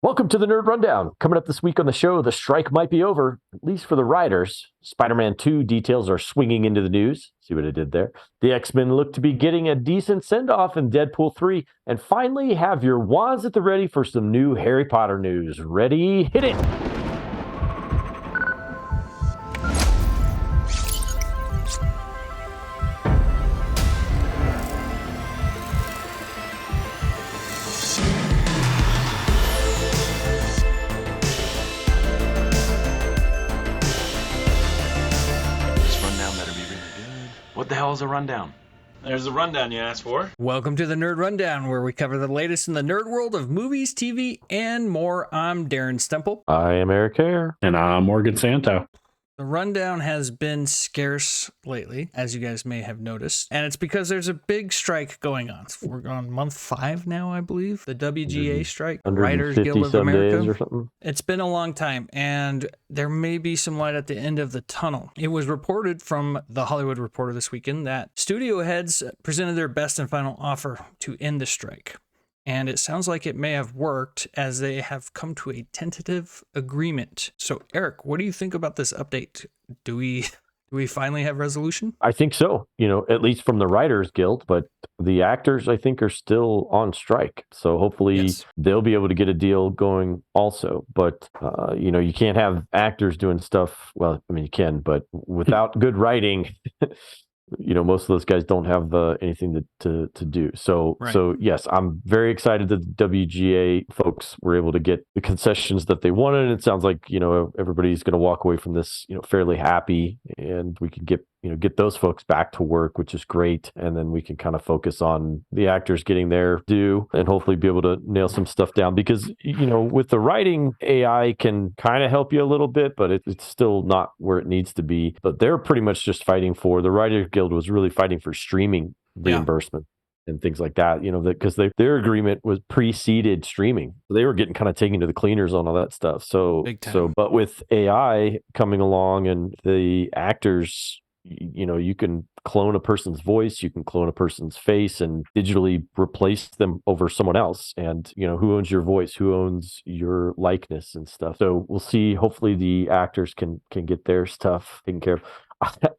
Welcome to the Nerd Rundown. Coming up this week on the show, the strike might be over, at least for the writers. Spider-Man 2 details are swinging into the news. See what I did there? The X-Men look to be getting a decent send-off in Deadpool 3. And finally, have your wands at the ready for some new Harry Potter news. Ready? Hit it! What the hell is a rundown? There's the rundown you asked for. Welcome to the Nerd Rundown, where we cover the latest in the nerd world of movies, TV, and more. I'm Darren Stemple. I am Erik here. And I'm Morgan Santo. The rundown has been scarce lately, as you guys may have noticed, and it's because there's a big strike going on. We're on month 5 now, I believe. The WGA Strike, Writers Guild of America. Days or something. It's been a long time, and there may be some light at the end of the tunnel. It was reported from The Hollywood Reporter this weekend that studio heads presented their best and final offer to end the strike. And it sounds like it may have worked, as they have come to a tentative agreement. So, Erik, what do you think about this update? Do we finally have resolution? I think so, at least from the Writers Guild, but the actors, I think, are still on strike. So hopefully they'll be able to get a deal going also. But, you can't have actors doing stuff. Well, I mean, you can, but without good writing, most of those guys don't have anything to do. So, right. So yes, I'm very excited that the WGA folks were able to get the concessions that they wanted. It sounds like, everybody's going to walk away from this, fairly happy, and we can get those folks back to work, which is great. And then we can kind of focus on the actors getting their due and hopefully be able to nail some stuff down, because, with the writing, AI can kind of help you a little bit, but it's still not where it needs to be. But they're pretty much just fighting for, the Writers Guild was really fighting for streaming reimbursement. And things like that, because their agreement was preceded streaming. They were getting kind of taken to the cleaners on all that stuff. But with AI coming along and the actors, you can clone a person's voice, you can clone a person's face and digitally replace them over someone else. And, who owns your voice, who owns your likeness and stuff. So we'll see. Hopefully the actors can get their stuff taken care of.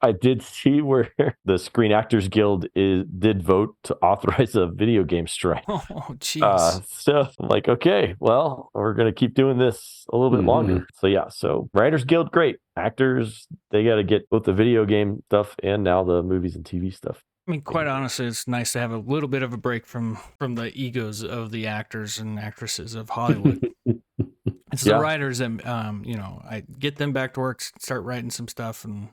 I did see where the Screen Actors Guild did vote to authorize a video game strike. Oh, jeez. So I'm like, okay, well, we're going to keep doing this a little bit longer. So Writers Guild, great. Actors, they got to get both the video game stuff and now the movies and TV stuff. I mean, quite honestly, it's nice to have a little bit of a break from the egos of the actors and actresses of Hollywood. It's the writers that, I get them back to work, start writing some stuff, and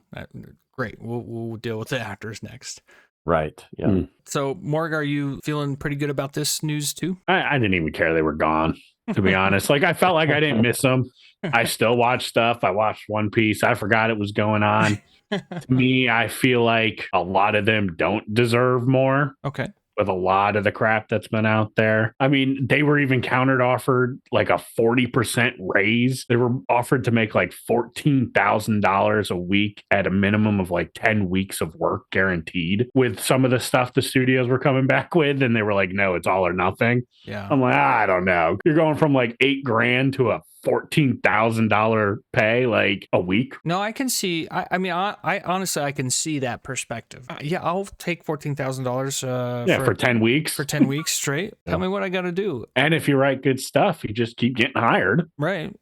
great. We'll deal with the actors next. Right. Yeah. So, Morg, are you feeling pretty good about this news too? I didn't even care they were gone, to be honest. Like, I felt like I didn't miss them. I still watch stuff. I watched One Piece. I forgot it was going on. To me, I feel like a lot of them don't deserve more. Okay. With a lot of the crap that's been out there. I mean, they were even offered like a 40% raise. They were offered to make like $14,000 a week at a minimum of like 10 weeks of work guaranteed with some of the stuff the studios were coming back with. And they were like, no, it's all or nothing. Yeah. I'm like, I don't know. You're going from like $8,000 to a $14,000 pay like a week. No, I can see. I honestly, I can see that perspective. I'll take $14,000. For 10 weeks. For 10 weeks straight. Tell me what I got to do. And if you write good stuff, you just keep getting hired. Right.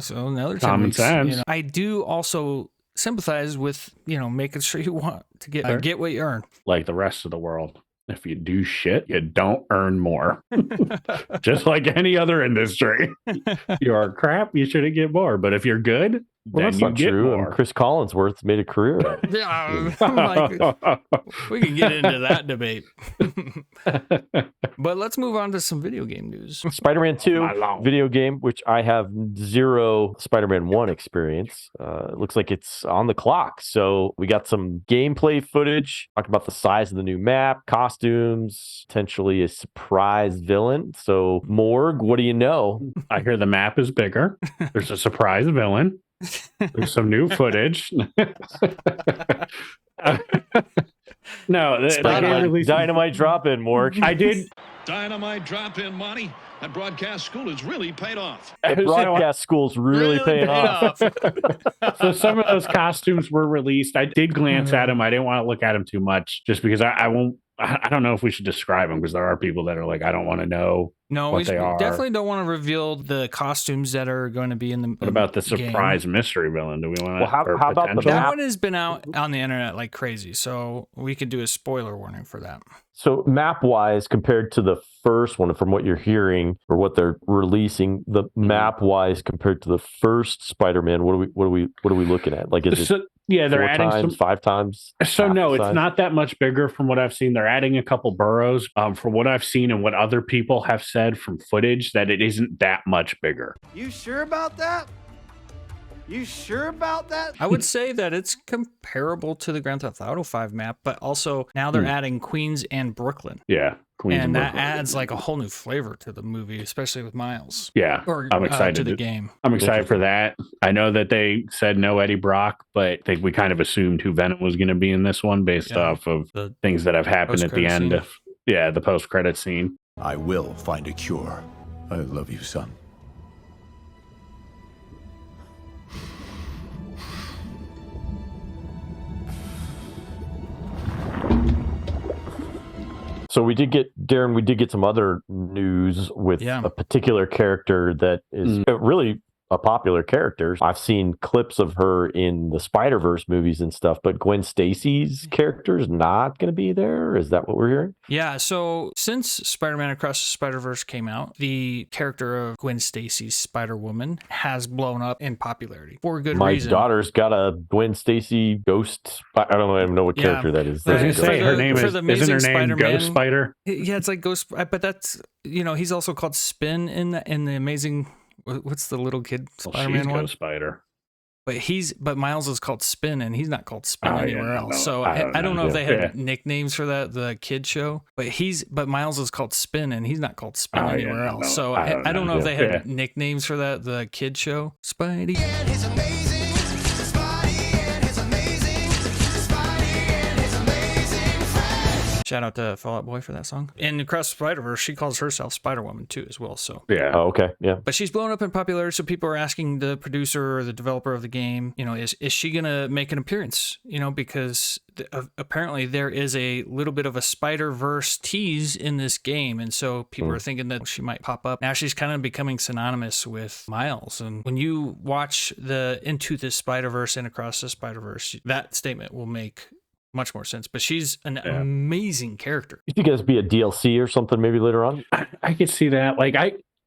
So another 10 common weeks. Sense. I do also sympathize with making sure you want to get what you earn. Like the rest of the world. If you do shit, you don't earn more. Just like any other industry. You are crap, you shouldn't get more. But if you're good, well, then that's you not get true. more. And Chris Collinsworth made a career out of it. We can get into that debate. But let's move on to some video game news. Spider-Man 2 video game, which I have zero Spider-Man 1 experience. It looks like it's on the clock. So we got some gameplay footage, talking about the size of the new map, costumes, potentially a surprise villain. So Morg, what do you know? I hear the map is bigger. There's a surprise villain. There's some new footage. No, dynamite drop in, Morg. I did. Dynamite drop in, Monty. That broadcast school has really paid off. Broadcast school's really paying off. So some of those costumes were released. I did glance at them. I didn't want to look at them too much just because I don't know if we should describe them because there are people that are like, I don't want to know what they are. Definitely don't want to reveal the costumes that are going to be in the What about the surprise mystery villain? Do we want to? Well, how about the that map? one has been out on the internet like crazy, so we could do a spoiler warning for that. So map-wise, compared to the first one, from what you're hearing or what they're releasing, the map-wise compared to the first Spider-Man, what are we looking at? Like, is it they're 4 adding times, 5 times? So no, it's not that much bigger from what I've seen. They're adding a couple boroughs. From what I've seen and what other people have said from footage, that it isn't that much bigger. You sure about that? You sure about that? I would say that it's comparable to the Grand Theft Auto 5 map, but also now they're adding Queens and Brooklyn. Yeah, Queens and that Brooklyn. adds like a whole new flavor to the movie, especially with Miles. Yeah, I'm excited to the game. I'm excited for that. I know that they said no Eddie Brock, but I think we kind of assumed who Venom was going to be in this one based off of the things that have happened at the end of the post-credit scene. I will find a cure. I love you, son. So we did get, Darren, we did get some other news with a particular character that is really a popular character. I've seen clips of her in the Spider-Verse movies and stuff, but Gwen Stacy's character is not going to be there. Is that what we're hearing? Yeah, so since Spider-Man Across the Spider-Verse came out, the character of Gwen Stacy's Spider-Woman has blown up in popularity for good reason. My daughter's got a Gwen Stacy ghost. I don't even know what character that is. I was going to say, her name isn't her name Ghost Spider? Yeah, it's like Ghost, but that's, he's also called Spin in the Amazing... What's the little kid Spider-Man one? Ghost Spider. But Miles is called Spin, and he's not called Spin anywhere else. So I don't know if they had nicknames for the kid show. But Miles is called Spin, and he's not called Spin anywhere else. So I don't know if they had nicknames for the kid show. Spidey. And his amazing. Spidey and his amazing. Spidey and his amazing friend. Shout out to Fall Out Boy for that song. And Across the Spider-Verse, she calls herself Spider-Woman too as well. So yeah. Oh, okay. Yeah. But she's blown up in popularity, so people are asking the producer or the developer of the game, is she gonna make an appearance? Because apparently there is a little bit of a Spider-Verse tease in this game, and so people are thinking that she might pop up. Now she's kind of becoming synonymous with Miles, and when you watch the Into the Spider-Verse and Across the Spider-Verse, that statement will make much more sense. But she's an amazing character. You think it's be a DLC or something maybe later on? I could see that. Like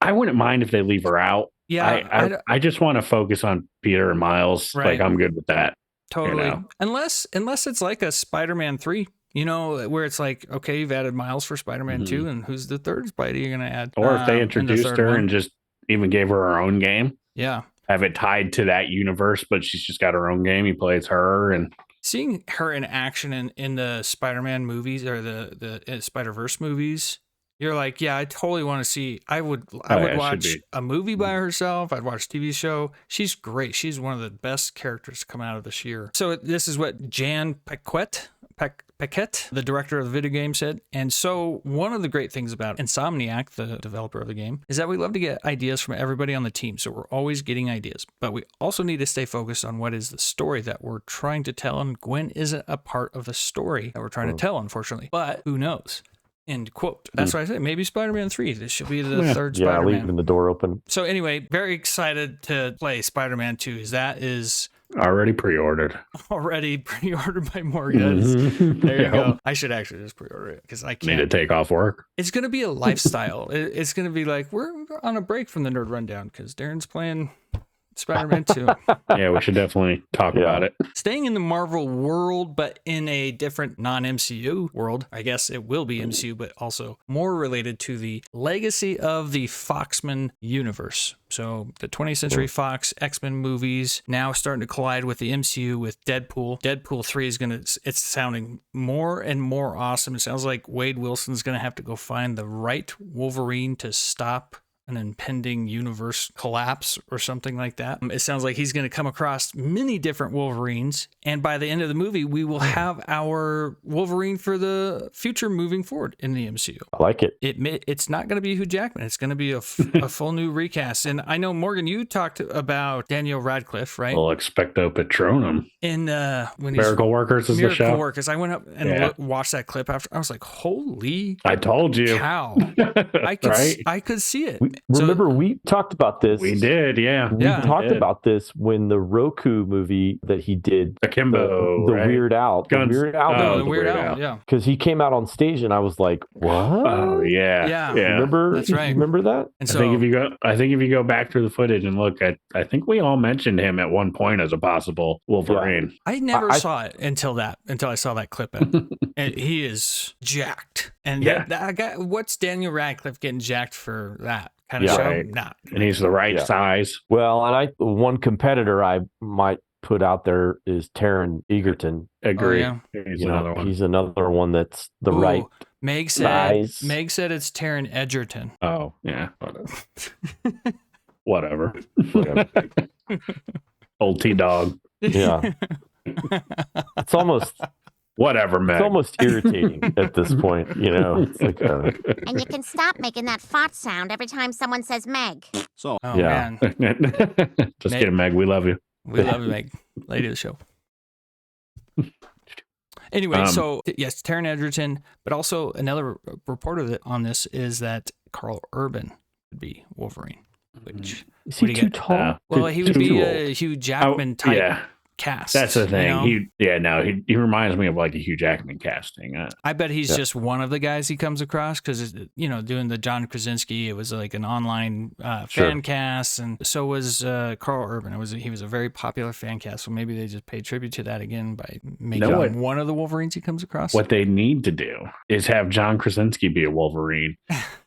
I wouldn't mind if they leave her out. Yeah, I just want to focus on Peter and Miles. Right. Like I'm good with that. Totally. Unless it's like a Spider-Man 3, where it's like, okay, you've added Miles for Spider-Man 2, and who's the third Spidey you're going to add? Or if they introduced her and just even gave her own game. Yeah. Have it tied to that universe, but she's just got her own game. He plays her and seeing her in action in the Spider-Man movies or the Spider-Verse movies, you're like, yeah, I totally want to see. I would watch a movie by herself. I'd watch a TV show. She's great. She's one of the best characters to come out of this year. So this is what Jan Paquette, the director of the video game, said. And so one of the great things about Insomniac, the developer of the game, is that we love to get ideas from everybody on the team. So we're always getting ideas, but we also need to stay focused on what is the story that we're trying to tell. And Gwen isn't a part of the story that we're trying to tell, unfortunately, but who knows? End quote. That's what I said. Maybe Spider-Man 3. This should be the third Spider-Man. Yeah, leaving the door open. So anyway, very excited to play Spider-Man 2. That is already pre-ordered. Already pre-ordered by Morg. There you go. I should actually just pre-order it because I can't. Need to take off work. It's going to be a lifestyle. It's going to be like, we're on a break from the Nerd Rundown because Darren's playing Spider-Man 2. Yeah, we should definitely talk about it. Staying in the Marvel world, but in a different non-MCU world. I guess it will be MCU, but also more related to the legacy of the Foxman universe. So the 20th Century Fox X-Men movies now starting to collide with the MCU with Deadpool. Deadpool 3 is it's sounding more and more awesome. It sounds like Wade Wilson's going to have to go find the right Wolverine to stop an impending universe collapse or something like that. It sounds like he's going to come across many different Wolverines, and by the end of the movie, we will have our Wolverine for the future moving forward in the MCU. I like it. It's not going to be Hugh Jackman. It's going to be a full new recast. And I know, Morgan, you talked about Daniel Radcliffe, right? Well, expecto patronum. In when Miracle Workers is the show. Miracle Workers. I went up and watched that clip after. I was like, holy I told you. cow. I could see it. Remember, we talked about this. We did, yeah. We talked about this when the Roku movie that he did, Akimbo, the right? Weird Al, Guns- the Weird Al, the Weird Al, yeah. because he came out on stage and I was like, what? Oh yeah. Remember? That's right. Remember that? And I so think if you go back through the footage and look at, I think we all mentioned him at one point as a possible Wolverine. I never saw it until I saw that clip. And he is jacked. And that guy, what's Daniel Radcliffe getting jacked for that kind of show? Right. Not. And he's the right size. Well, and one competitor I might put out there is Taron Egerton. Agree. Oh, He's You another know, one. he's another one that's the right Meg said it's Taron Egerton. Oh, yeah. Whatever. Whatever. Old T-Dog. Yeah. It's almost Whatever, Meg. It's almost irritating at this point, you know. It's like And you can stop making that fart sound every time someone says Meg. So, Man. Just kidding, Meg. We love you. We love you, Meg. Lady of the show. Anyway, so yes, Taron Egerton, but also another report on this is that Carl Urban would be Wolverine. Which is he too tall? Well, he would be a Hugh Jackman type cast. That's the thing. You know? He reminds me of like a Hugh Jackman casting. I bet he's just one of the guys he comes across because, you know, doing the John Krasinski, it was like an online fan cast, and so was Carl Urban. He was a very popular fan cast, so maybe they just pay tribute to that again by making him one of the Wolverines he comes across. What they need to do is have John Krasinski be a Wolverine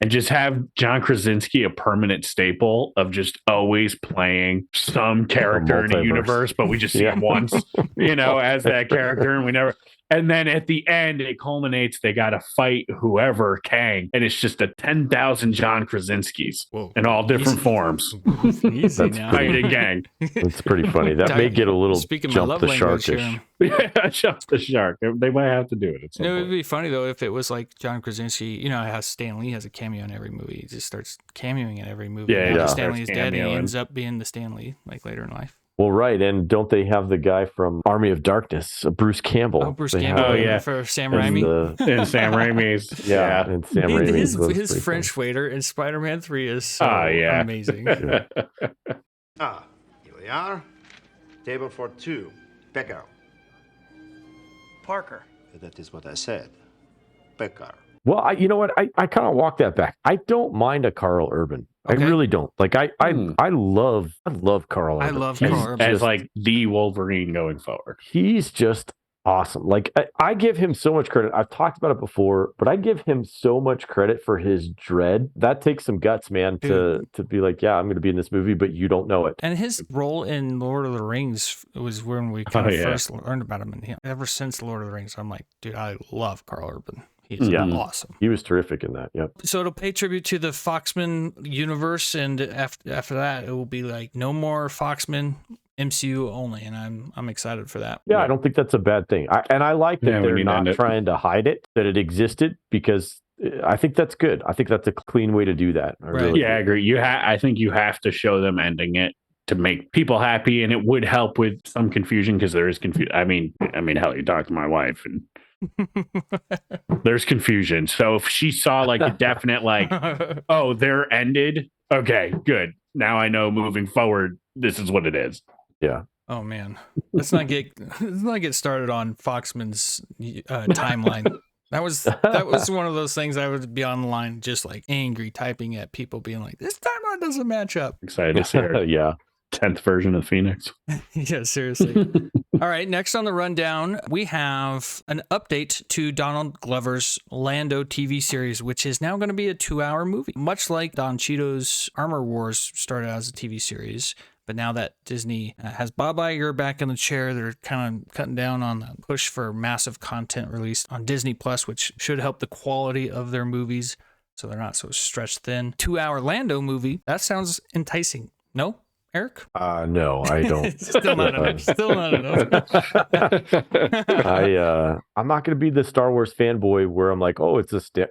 and just have John Krasinski a permanent staple of just always playing some character in a universe, but we just see him once, you know, as that character, and we never. And then at the end, it culminates. They got to fight whoever Kang, and it's just a 10,000 John Krasinskis in all different forms. Easy now. Fighting gang. It's pretty funny. That may get a little jump the sharkish. Yeah, jump the shark. They might have to do it. It would be funny though if it was like John Krasinski. You know how Stan Lee has a cameo in every movie. He just starts cameoing in every movie. Yeah. Stan Lee is dead, and he ends up being the Stan Lee like later in life. Well, right, and don't they have the guy from Army of Darkness, Bruce Campbell? Oh, Bruce Campbell. For Sam Raimi. And Sam Raimi's. And Sam Raimi's. His French waiter in Spider-Man 3 is so amazing. here we are. Table for two. Becker. Parker. That is what I said. Becker. Well, you know what? I kind of walk that back. I don't mind a Carl Urban. Okay. I really don't. Like I love Carl Urban. I love Carl Urban. As like the Wolverine going forward. He's just awesome. Like I give him so much credit. I've talked about it before, but I give him so much credit for his dread. That takes some guts, man, to be like, yeah, I'm going to be in this movie, but you don't know it. And his role in Lord of the Rings was when we kind of first learned about him. And ever since Lord of the Rings, I'm like, dude, I love Carl Urban. He's awesome. He was terrific in that. Yep. So it'll pay tribute to the Foxman universe, and after that, it will be like no more Foxman, MCU only, and I'm excited for that. Yeah, I don't think that's a bad thing. I like that they're not trying to hide it, that it existed, because I think that's good. I think that's a clean way to do that. I agree. I think you have to show them ending it to make people happy, and it would help with some confusion because there is confusion. I mean, hell, you talk to my wife and. There's confusion. So if she saw like a definite like, oh, they're ended. Okay, good. Now I know moving forward, this is what it is. Yeah. Oh man, let's not get started on Foxman's timeline. That was one of those things I would be online just like angry typing at people being like, this timeline doesn't match up. Excited to see her. Yeah. 10th version of Phoenix. Yeah, seriously. All right, next on the rundown, we have an update to Donald Glover's Lando TV series, which is now going to be a 2-hour movie. Much like Don Cheadle's Armor Wars started out as a TV series, but now that Disney has Bob Iger back in the chair, they're kind of cutting down on the push for massive content released on Disney Plus, which should help the quality of their movies. so they're not so stretched thin. 2-hour Lando movie. That sounds enticing. No, Erik? No, I don't. Still not enough. Still not enough. I'm not going to be the Star Wars fanboy where I'm like, oh,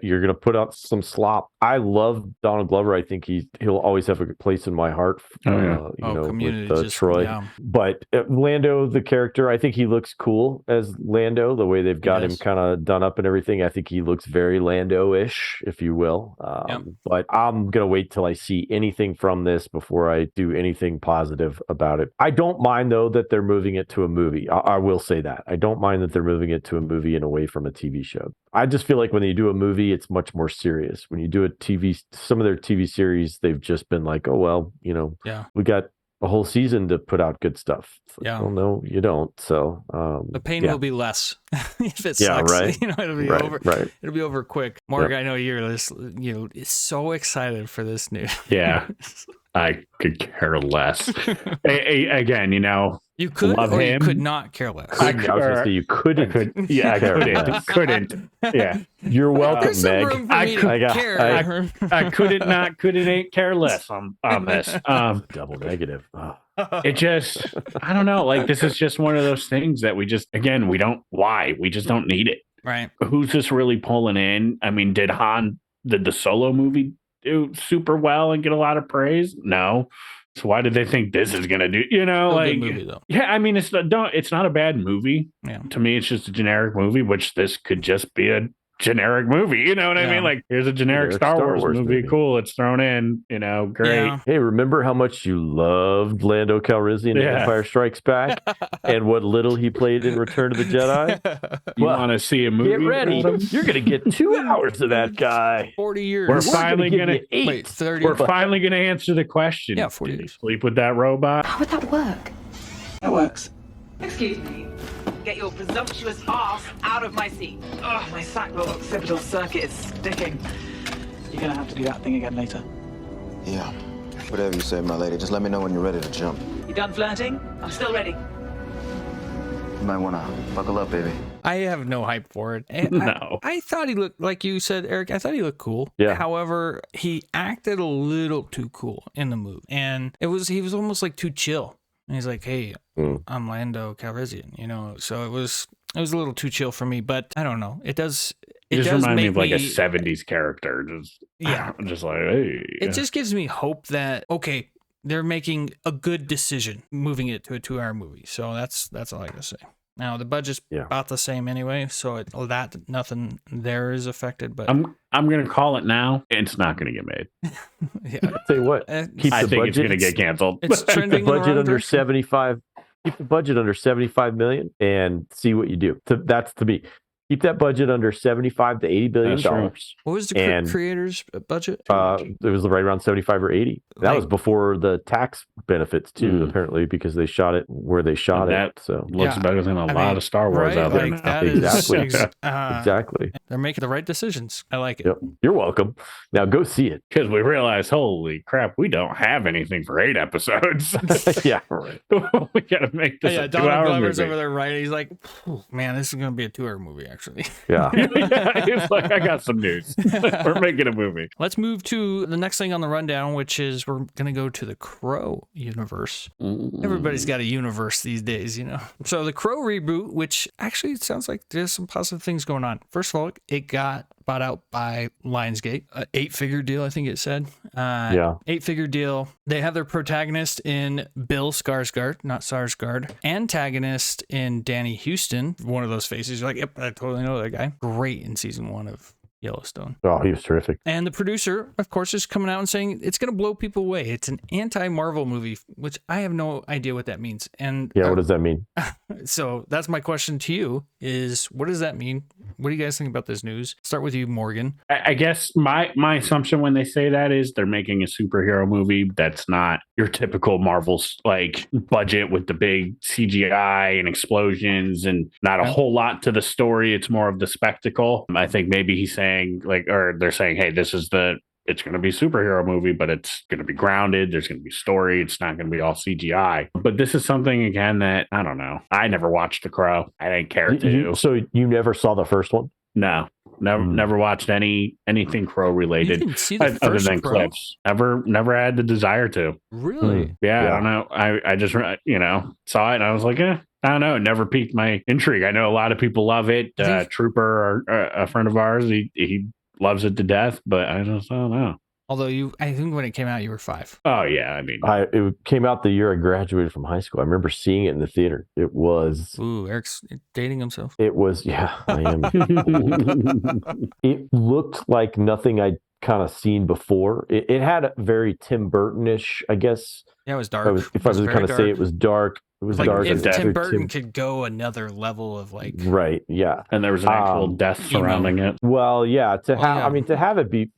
you're going to put out some slop. I love Donald Glover. I think he'll always have a place in my heart. Community, with Troy. Yeah. But Lando, the character, I think he looks cool as Lando. The way they've got him kind of done up and everything, I think he looks very Lando-ish, if you will. But I'm going to wait till I see anything from this before I do anything positive about it. I don't mind though that they're moving it to a movie. I will say that. I don't mind that they're moving it to a movie and away from a TV show. I just feel like when you do a movie, it's much more serious. When you do some of their TV series, they've just been like, oh, well, we got a whole season to put out good stuff. Like, well, no, you don't. So the pain will be less if it sucks. Right. It'll be over. Right. It'll be over quick. Morg, I know you're is so excited for this news. Yeah. I could care less. Again, you could love or him. You could not care less. I was going to say you couldn't. Couldn't. Yeah. You're welcome, There's some Meg. room for me to care. I couldn't care less on this. Double negative. Oh. It just, I don't know. Like, this is just one of those things that we just don't need it. Right. Who's this really pulling in? I mean, did the Solo movie do super well and get a lot of praise? No. So why did they think this is gonna do? Good movie, though. Yeah, I mean, it's not a bad movie. Yeah. To me, it's just a generic movie, which this could just be a generic movie. You know what I mean? Like, here's a generic Star Wars movie. Cool, it's thrown in. Great. Yeah. Hey, remember how much you loved Lando Calrissian in Empire Strikes Back, and what little he played in Return of the Jedi? You want to see a movie? Get ready. You're gonna get 2 hours of that guy. 40 years. We're finally gonna 30. We're finally gonna answer the question. Yeah, 40 Did years. you sleep with that robot? How would that work? That works. Excuse me. Get your presumptuous ass out of my seat. Ugh, my sacral occipital circuit is sticking. You're gonna have to do that thing again later. Yeah, whatever you say, my lady. Just let me know when you're ready to jump. You done flirting? I'm still ready. You might wanna buckle up, baby. I have no hype for it. No. I thought he looked, like you said, Erik, I thought he looked cool. Yeah. However, he acted a little too cool in the movie. And he was almost like too chill. And he's like, hey, I'm Lando Calrissian, so it was a little too chill for me, but I don't know. It does remind me of like a 70s character. Just like, hey. It just gives me hope that, okay, they're making a good decision moving it to a 2-hour movie. So that's all I gotta say. Now the budget's about the same anyway, so nothing there is affected. But I'm gonna call it now. It's not gonna get made. I'll tell you what, I think it's gonna get canceled. It's trending keep the budget in the wrong under direction. 75. Keep the budget under 75 million and see what you do. That's to me. Keep that budget under 75 to 80 billion dollars. What was the creator's budget? It was right around 75 or 80. That was before the tax benefits too, apparently, because they shot it where they shot it. So looks better than a lot of Star Wars out there now. Exactly. They're making the right decisions. I like it. Yep. You're welcome. Now go see it. Because we realize, holy crap, we don't have anything for 8 episodes. Yeah, right. We gotta make this a 2-hour Glover's movie. over there writing. He's like, man, this is gonna be a 2-hour movie. Actually. Yeah. He's like, I got some news. We're making a movie. Let's move to the next thing on the rundown, which is we're going to go to the Crow universe. Everybody's got a universe these days, So the Crow reboot, which actually it sounds like there's some positive things going on. First of all, it got bought out by Lionsgate, an 8-figure deal, I think it said. 8-figure deal. They have their protagonist in Bill Skarsgård, not Sarsgaard. Antagonist in Danny Houston, one of those faces. You're like, yep, I totally know that guy. Great in season 1 of Yellowstone. Oh, he was terrific. And the producer, of course, is coming out and saying it's going to blow people away. It's an anti-Marvel movie, which I have no idea what that means. And what does that mean? So that's my question to you is, what does that mean? What do you guys think about this news? Start with you, Morgan. I guess my assumption when they say that is they're making a superhero movie that's not your typical Marvel's like budget with the big CGI and explosions and not a whole lot to the story. It's more of the spectacle. I think maybe he's saying they're saying, hey, it's going to be a superhero movie, but it's going to be grounded. There's going to be story. It's not going to be all CGI. But this is something, again, that, I don't know. I never watched The Crow. I didn't care to. So you never saw the first one? No. Never watched anything Crow related. You didn't see the other first than Crow? clips. Never had the desire to. Really? Yeah, I don't know. I just saw it and I was like, I don't know. It never piqued my intrigue. I know a lot of people love it. Trooper, a friend of ours, he loves it to death, but I don't know. Although I think when it came out, you were 5. Oh yeah, I mean, it came out the year I graduated from high school. I remember seeing it in the theater. It was. Ooh, Eric's dating himself. It was, yeah, I am. It looked like nothing I'd kind of seen before. It had a very Tim Burton-ish, I guess. Yeah, it was dark. If I was going to say it was dark, it was like dark. If Tim Burton could go another level of like, right, yeah, and there was an actual death surrounding it. Well, yeah, to have it be,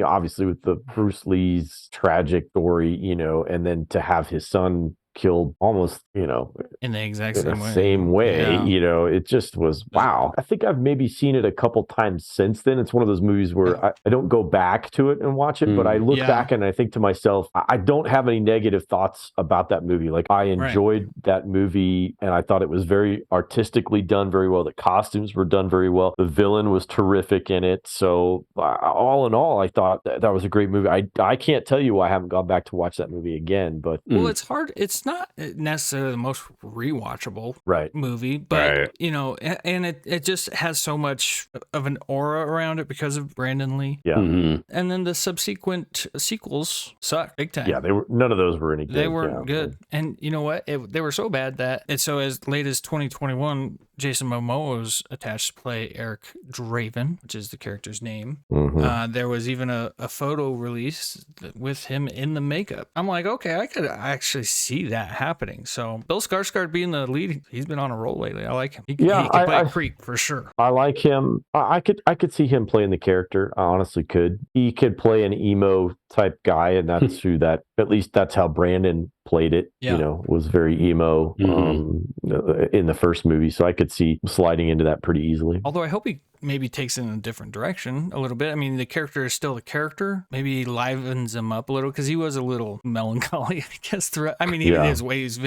obviously with the Bruce Lee's tragic story, and then to have his son killed almost, in the exact same way, Yeah. It just was, wow. I think I've maybe seen it a couple times since then. It's one of those movies where I don't go back to it and watch it, but I look back and I think to myself, I don't have any negative thoughts about that movie. Like, I enjoyed that movie and I thought it was very artistically done very well. The costumes were done very well. The villain was terrific in it. So all in all, I thought that was a great movie. I can't tell you why I haven't gone back to watch that movie again, but well, it's hard. It's not necessarily the most rewatchable movie, but and it just has so much of an aura around it because of Brandon Lee. Yeah. Mm-hmm. And then the subsequent sequels suck big time. Yeah, none of those were any good. They weren't good. And you know what? They were so bad that as late as 2021, Jason Momoa was attached to play Erik Draven, which is the character's name. Mm-hmm. There was even a photo release with him in the makeup. I'm like, okay, I could actually see that happening. So Bill Skarsgård being the lead, he's been on a roll lately. I like him. He can play Creep for sure. I like him. I could see him playing the character. I honestly could. He could play an emo type guy, and that's who at least that's how Brandon played it. Was very emo in the first movie. So I could see sliding into that pretty easily. Although I hope he maybe takes it in a different direction a little bit. I mean, the character is still the character. Maybe he livens him up a little because he was a little melancholy, I guess. He his ways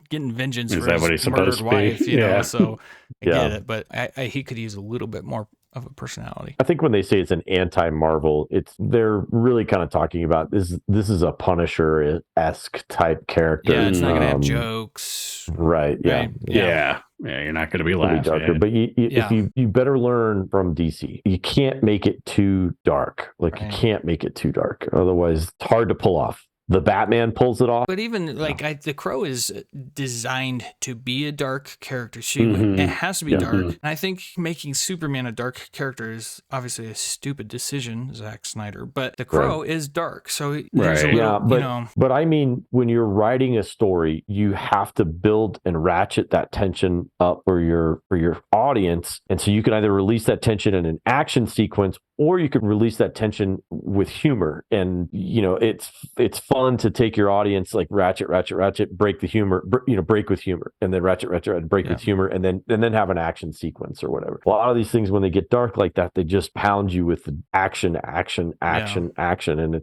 getting vengeance for his murdered wife, so I get it. But he could use a little bit more of a personality. I think when they say it's an anti-Marvel, they're really kind of talking about this is a Punisher-esque type character. Yeah, it's not going to have jokes. Right, yeah. Right? Yeah, you're not going to be laughing. But you better learn from DC. You can't make it too dark. You can't make it too dark. Otherwise, it's hard to pull off. The Batman pulls it off. But even the Crow is designed to be a dark character. It has to be dark. And I think making Superman a dark character is obviously a stupid decision, Zack Snyder. But the Crow is dark. So there's a little, but I mean, when you're writing a story, you have to build and ratchet that tension up for your audience. And so you can either release that tension in an action sequence, or you can release that tension with humor. And it's fun to take your audience, like ratchet, break the humor, break with humor, and then ratchet, break with humor, and then have an action sequence or whatever. A lot of these things, when they get dark like that, they just pound you with the action. And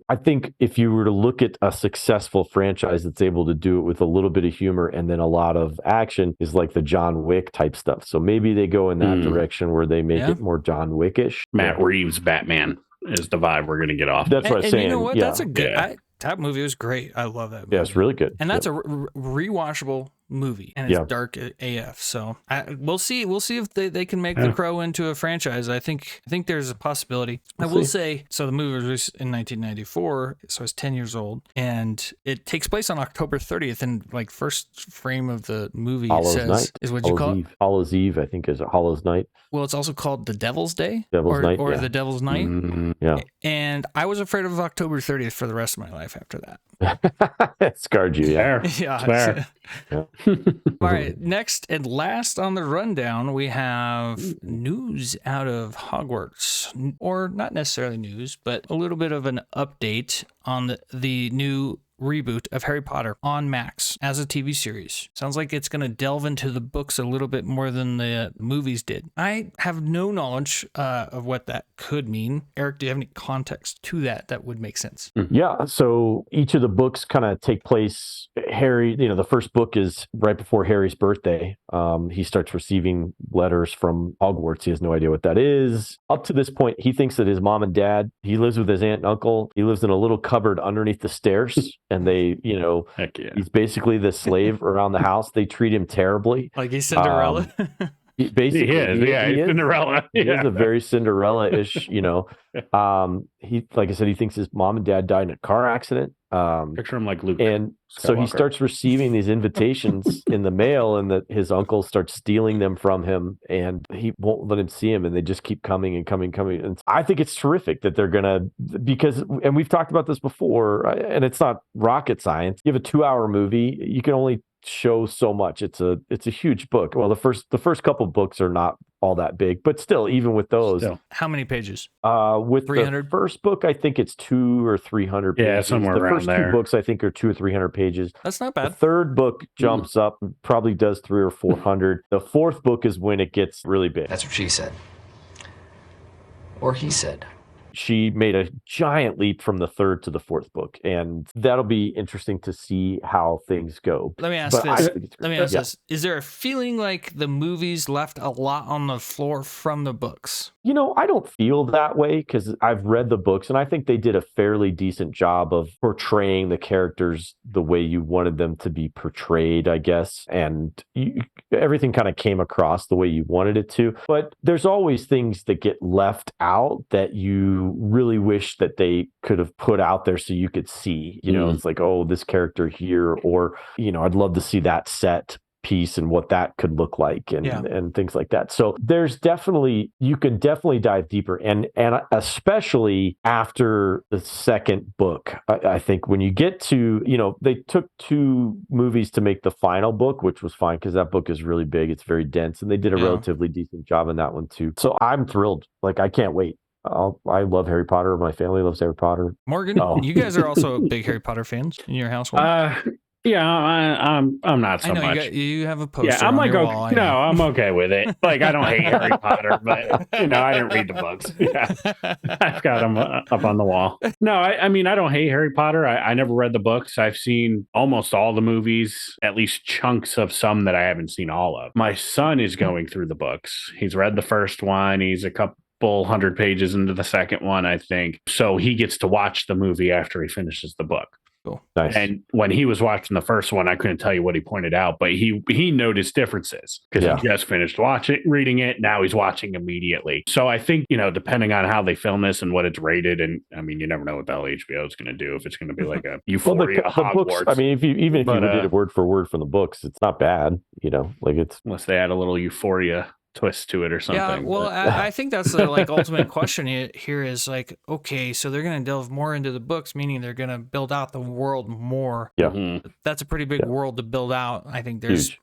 I think if you were to look at a successful franchise that's able to do it with a little bit of humor and then a lot of action, is like the John Wick type stuff. So maybe they go in that direction where they make it more John Wickish. Matt Reeves Batman is the vibe we're going to get off. That's what I'm saying. You know what? That's a good. That movie was great. I love that movie. Yeah, it's really good. And that's a rewatchable movie, and it's dark AF. So we'll see. We'll see if they can make The Crow into a franchise. I think there's a possibility. I will say, so the movie was released in 1994, so it's 10 years old, and it takes place on October 30th. And first frame of the movie is what you call it? Hallows Eve, I think, is a Hallows Night. Well, it's also called the Devil's Day, Night, or the Devil's Night. Yeah. And I was afraid of October 30th for the rest of my life after that. It scarred you, yeah. Yeah. All right. Next and last on the rundown, we have news out of Hogwarts, or not necessarily news, but a little bit of an update on the new reboot of Harry Potter on Max as a TV series. Sounds like it's going to delve into the books a little bit more than the movies did. I have no knowledge of what that could mean. Eric, do you have any context to that would make sense? Yeah. So each of the books kind of take place. Harry, the first book is right before Harry's birthday. He starts receiving letters from Hogwarts. He has no idea what that is. Up to this point, he thinks that his mom and dad, he lives with his aunt and uncle. He lives in a little cupboard underneath the stairs, and they, Heck yeah. he's basically the slave around the house. They treat him terribly. Like he's Cinderella. Basically, he's Cinderella. He is a very Cinderella-ish, he, like I said, he thinks his mom and dad died in a car accident. Picture him like Luke. And so he starts receiving these invitations in the mail, and that his uncle starts stealing them from him, and he won't let him see him, and they just keep coming and coming. And I think it's terrific that they're and we've talked about this before, and it's not rocket science. You have a 2-hour movie, you can only show so much. It's a huge book. Well, the first couple books are not all that big, but still, even with those, how many pages? With 300? the first book, I think it's 200 or 300 pages. Yeah, somewhere around there. The first 2 books, I think, are 200 or 300 pages. That's not bad. The third book jumps up and probably does 300 or 400. The fourth book is when it gets really big. That's what she said. Or he said. She made a giant leap from the third to the fourth book, and that'll be interesting to see how things go. Let me ask this. Is there a feeling like the movies left a lot on the floor from the books? I don't feel that way because I've read the books, and I think they did a fairly decent job of portraying the characters the way you wanted them to be portrayed, I guess. And everything kind of came across the way you wanted it to. But there's always things that get left out that you really wish that they could have put out there so you could see. It's like, oh, this character here, or, I'd love to see that set piece and what that could look like, and things like that. So you can definitely dive deeper, and especially after the second book. I think when you get to, they took 2 movies to make the final book, which was fine because that book is really big. It's very dense, and they did a relatively decent job in that one too. So I'm thrilled. Like, I can't wait. I love Harry Potter. My family loves Harry Potter. Morgan, you guys are also big Harry Potter fans in your household. Yeah, I'm not so much. You have a poster. Yeah, I'm on like, your wall, I'm okay with it. Like, I don't hate Harry Potter, but I didn't read the books. Yeah, I've got them up on the wall. No, I mean, I don't hate Harry Potter. I never read the books. I've seen almost all the movies, at least chunks of some that I haven't seen all of. My son is going through the books. He's read the first one. He's a couple 100 pages into the second one, I think. So he gets to watch the movie after he finishes the book. Cool. Nice. And when he was watching the first one, I couldn't tell you what he pointed out, but he noticed differences because he just finished reading it. Now he's watching immediately. So I think, depending on how they film this and what it's rated, and I mean, you never know what the hell HBO is going to do, if it's going to be like a Euphoria, the books, I mean, if you did it word for word from the books, it's not bad, unless they add a little Euphoria twist to it or something. Yeah, well, I think that's the ultimate question here is like, okay, so they're going to delve more into the books, meaning they're going to build out the world more. Yeah, that's a pretty big world to build out. I think there's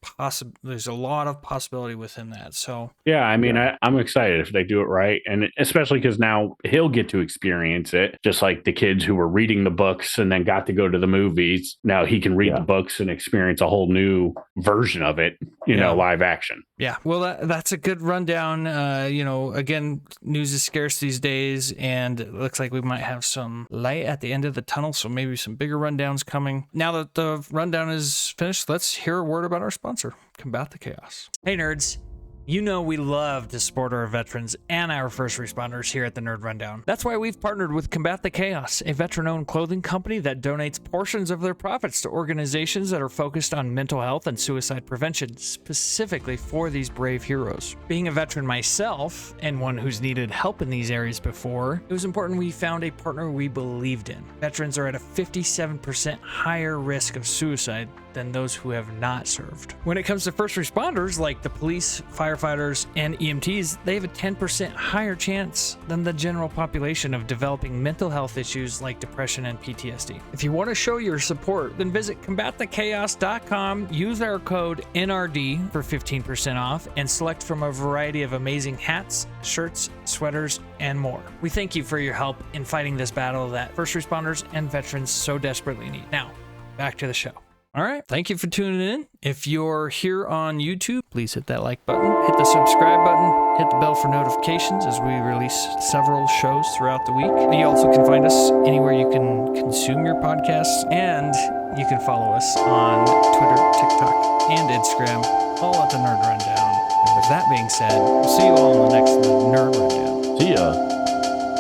a lot of possibility within that. So yeah, I mean, I'm excited if they do it right, and especially because now he'll get to experience it, just like the kids who were reading the books and then got to go to the movies. Now he can read the books and experience a whole new version of it, live action. Yeah, well, that's a good rundown. Again, news is scarce these days, and it looks like we might have some light at the end of the tunnel, so maybe some bigger rundowns coming. Now that the rundown is finished, let's hear a word about our sponsor, Combat the Chaos. Hey, nerds. We love to support our veterans and our first responders here at the Nerd Rundown. That's why we've partnered with Combat the Chaos, a veteran-owned clothing company that donates portions of their profits to organizations that are focused on mental health and suicide prevention, specifically for these brave heroes. Being a veteran myself, and one who's needed help in these areas before, it was important we found a partner we believed in. Veterans are at a 57% higher risk of suicide than those who have not served. When it comes to first responders like the police, firefighters, and EMTs, they have a 10% higher chance than the general population of developing mental health issues like depression and PTSD. If you want to show your support, then visit combatthechaos.com, use our code NRD for 15% off, and select from a variety of amazing hats, shirts, sweaters, and more. We thank you for your help in fighting this battle that first responders and veterans so desperately need. Now, back to the show. All right. Thank you for tuning in. If you're here on YouTube, please hit that like button, hit the subscribe button, hit the bell for notifications as we release several shows throughout the week. You also can find us anywhere you can consume your podcasts, and you can follow us on Twitter, TikTok, and Instagram, all at the Nerd Rundown. And with that being said, we'll see you all in the next Nerd Rundown. See ya.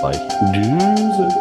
Bye. Deuces.